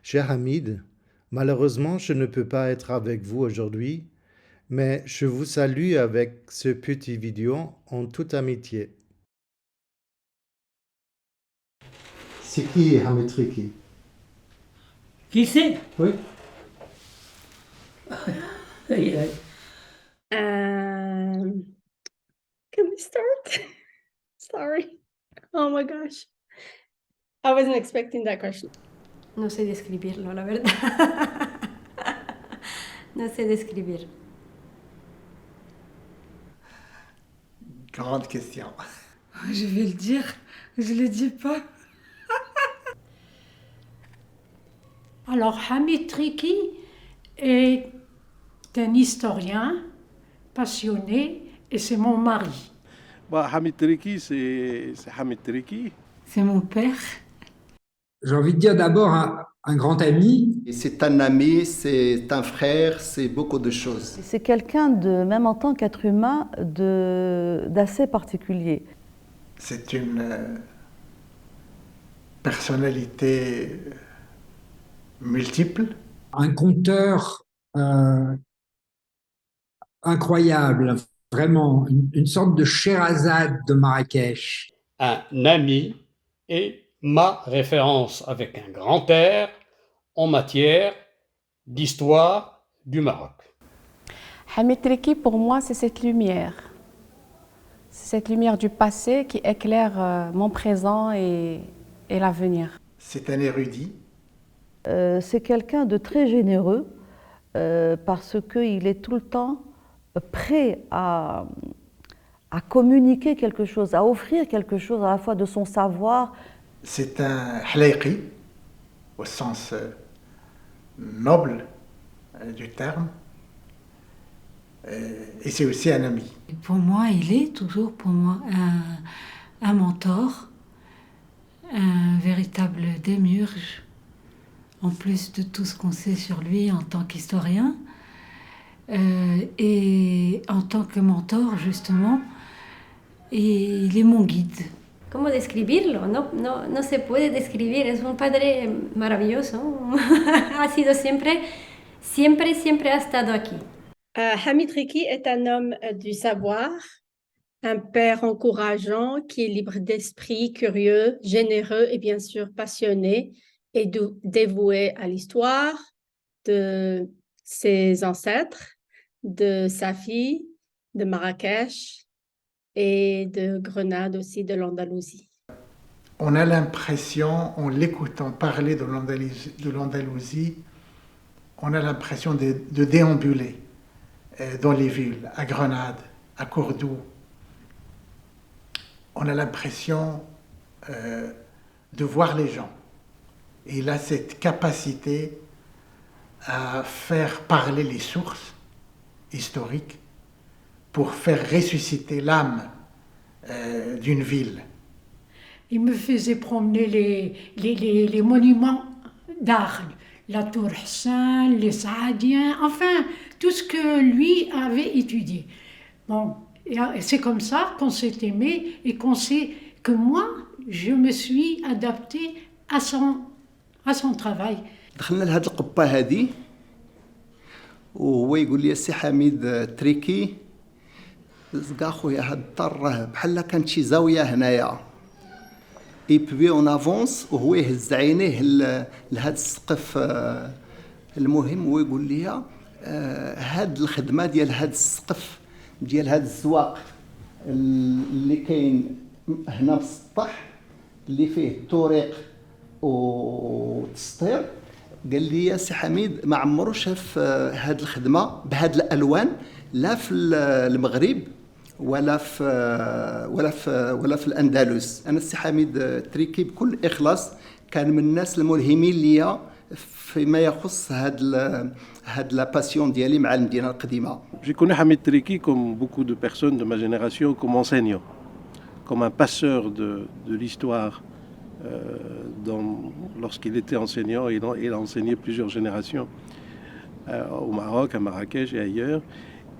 Cher Hamid, malheureusement, je ne peux pas être avec vous aujourd'hui, mais je vous salue avec ce petit vidéo en toute amitié. C'est qui Hamid Triki? Qui c'est? Oui. Aïe, aïe. Can we start? Sorry. Oh my gosh. I wasn't expecting that question. No sé describirlo, la verdad. No sé describir. Grande question. Je vais le dire, je le dis pas. Alors, Hamid Triki est un historien passionné et c'est mon mari. Bah, Hamid Triki, c'est Hamid Triki. C'est mon père. J'ai envie de dire d'abord un grand ami. C'est un ami, c'est un frère, c'est beaucoup de choses. C'est quelqu'un de, même en tant qu'être humain, d'assez particulier. C'est une personnalité multiple. Un conteur incroyable, vraiment, une sorte de Sherazade de Marrakech. Un ami et ma référence avec un grand R en matière d'histoire du Maroc. Hamid Triki, pour moi, c'est cette lumière. C'est cette lumière du passé qui éclaire mon présent et l'avenir. C'est un érudit. C'est quelqu'un de très généreux parce qu'il est tout le temps prêt à communiquer quelque chose, à offrir quelque chose à la fois de son savoir. C'est un hlayqi, au sens noble du terme, et c'est aussi un ami. Pour moi, il est toujours pour moi un mentor, un véritable démiurge, en plus de tout ce qu'on sait sur lui en tant qu'historien. Et en tant que mentor, justement, il est mon guide. ¿Cómo describirlo? No se puede describir. Es un padre maravilloso. Ha sido siempre ha estado aquí. Hamid Triki est un homme du savoir, un père encourageant qui est libre d'esprit, curieux, généreux et bien sûr passionné et dévoué à l'histoire de ses ancêtres, de sa fille, de Marrakech et de Grenade aussi, de l'Andalousie. On a l'impression, en l'écoutant parler de l'Andalousie, on a l'impression de déambuler dans les villes, à Grenade, à Cordoue. On a l'impression de voir les gens. Et il a cette capacité à faire parler les sources historiques pour faire ressusciter l'âme d'une ville. Il me faisait promener les monuments d'art, la tour Hassan, les Saadiens, enfin, tout ce que lui avait étudié. Bon, et c'est comme ça qu'on s'est aimé et que moi, je me suis adaptée à son travail. دخلنا لهاد القبة هذه وهو يقول لي السي حميد تريكي زكا خويا هاد الدار راه بحال كانت شي زاويه هنايا اي بي اون افونس وهو يهز عينيه لهاد السقف المهم هو يقول لي هاد الخدمه ديال هاد السقف ديال هاد الزواق اللي كاين هنا في السطح اللي فيه الطريق والتسطير قال لي يا سي حميد ما عمرو شاف هاد الخدمه بهاد الالوان لا في المغرب ولا في الاندلس. انا السي حميد تريكي بكل اخلاص كان من الناس الملهمين ليا فيما يخص هاد لا باسيون ديالي مع المدينه القديمه. Je connais Hamid Triki comme beaucoup de personnes de ma génération comme enseignant, comme un passeur de l'histoire. Lorsqu'il était enseignant, il a enseigné plusieurs générations au Maroc, à Marrakech et ailleurs.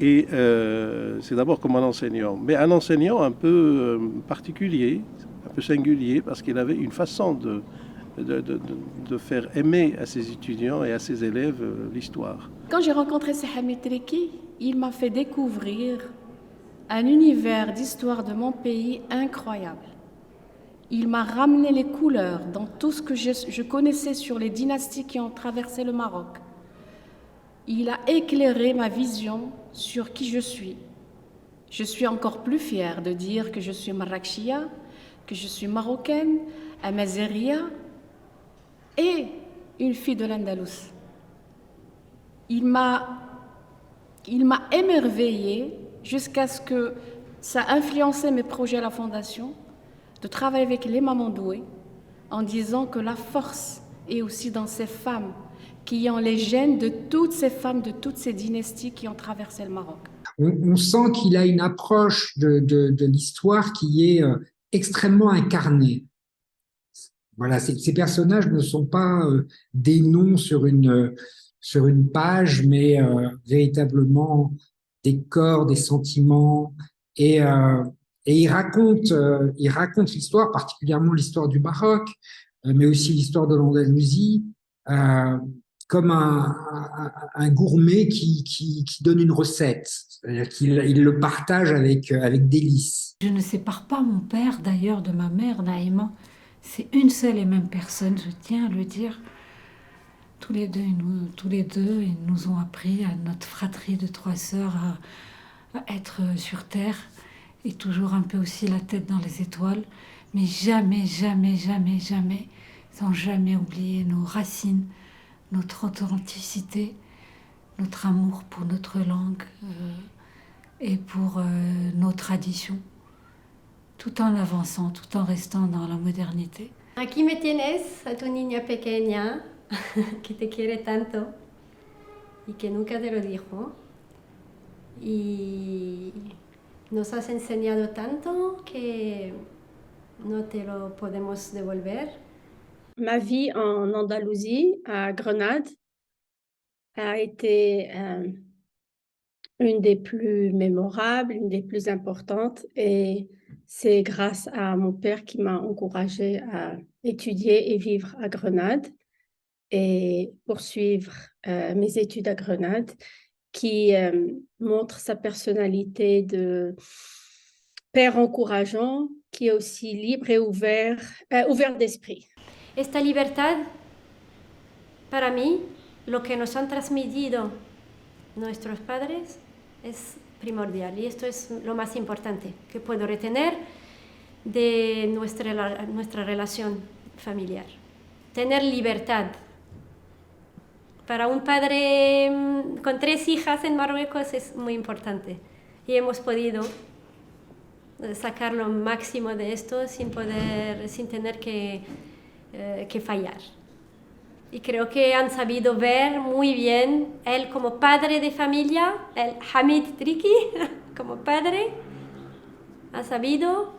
Et c'est d'abord comme un enseignant, mais un enseignant un peu particulier, un peu singulier, parce qu'il avait une façon de faire aimer à ses étudiants et à ses élèves l'histoire. Quand j'ai rencontré Hamid Triki, il m'a fait découvrir un univers d'histoire de mon pays incroyable. Il m'a ramené les couleurs dans tout ce que je connaissais sur les dynasties qui ont traversé le Maroc. Il a éclairé ma vision sur qui je suis. Je suis encore plus fière de dire que je suis marrakechia, que je suis marocaine, amazéria et une fille de l'Andalous. Il m'a émerveillée jusqu'à ce que ça a influencé mes projets à la Fondation, de travailler avec les Mamandoué en disant que la force est aussi dans ces femmes qui ont les gènes de toutes ces femmes, de toutes ces dynasties qui ont traversé le Maroc. On sent qu'il a une approche de l'histoire qui est extrêmement incarnée. Voilà, ces personnages ne sont pas des noms sur une page, mais véritablement des corps, des sentiments, et il raconte l'histoire, particulièrement l'histoire du Maroc, mais aussi l'histoire de l'Andalousie, comme un gourmet qui donne une recette, c'est-à-dire qu'il le partage avec délice. Je ne sépare pas mon père d'ailleurs de ma mère, Naïma. C'est une seule et même personne, je tiens à le dire. Tous les deux, ils nous ont appris à notre fratrie de 3 sœurs à être sur terre et toujours un peu aussi la tête dans les étoiles. Mais jamais, jamais, jamais, jamais, sans jamais oublier nos racines, notre authenticité, notre amour pour notre langue et pour nos traditions, tout en avançant, tout en restant dans la modernité. Aquí me tienes a tu niña pequeña que te quiere tanto y que nunca te lo dijo y nos has enseñado tanto que no te lo podemos devolver. Ma vie en Andalousie, à Grenade, a été une des plus mémorables, une des plus importantes, et c'est grâce à mon père qui m'a encouragée à étudier et vivre à Grenade et poursuivre mes études à Grenade, qui montre sa personnalité de père encourageant, qui est aussi libre et ouvert d'esprit. Esta libertad, para mí, lo que nos han transmitido nuestros padres es primordial y esto es lo más importante que puedo retener de nuestra relación familiar. Tener libertad. Para un padre con 3 hijas en Marruecos es muy importante y hemos podido sacar lo máximo de esto sin tener que fallar. Y creo que han sabido ver muy bien él como padre de familia, el Hamid Triki como padre, ha sabido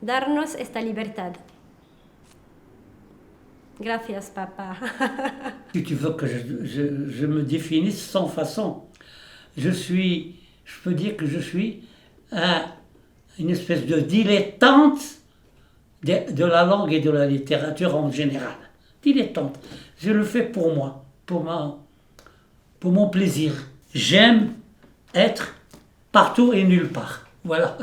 darnos esta libertad. Gracias, papa. Si tu veux que je me définisse sans façon, je peux dire que je suis une espèce de dilettante de la langue et de la littérature en général. Dilettante. Je le fais pour moi, pour mon plaisir. J'aime être partout et nulle part. Voilà.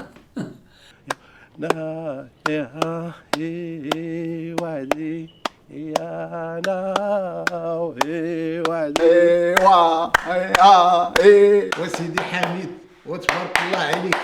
وسيدي حميد وتبارك الله عليك.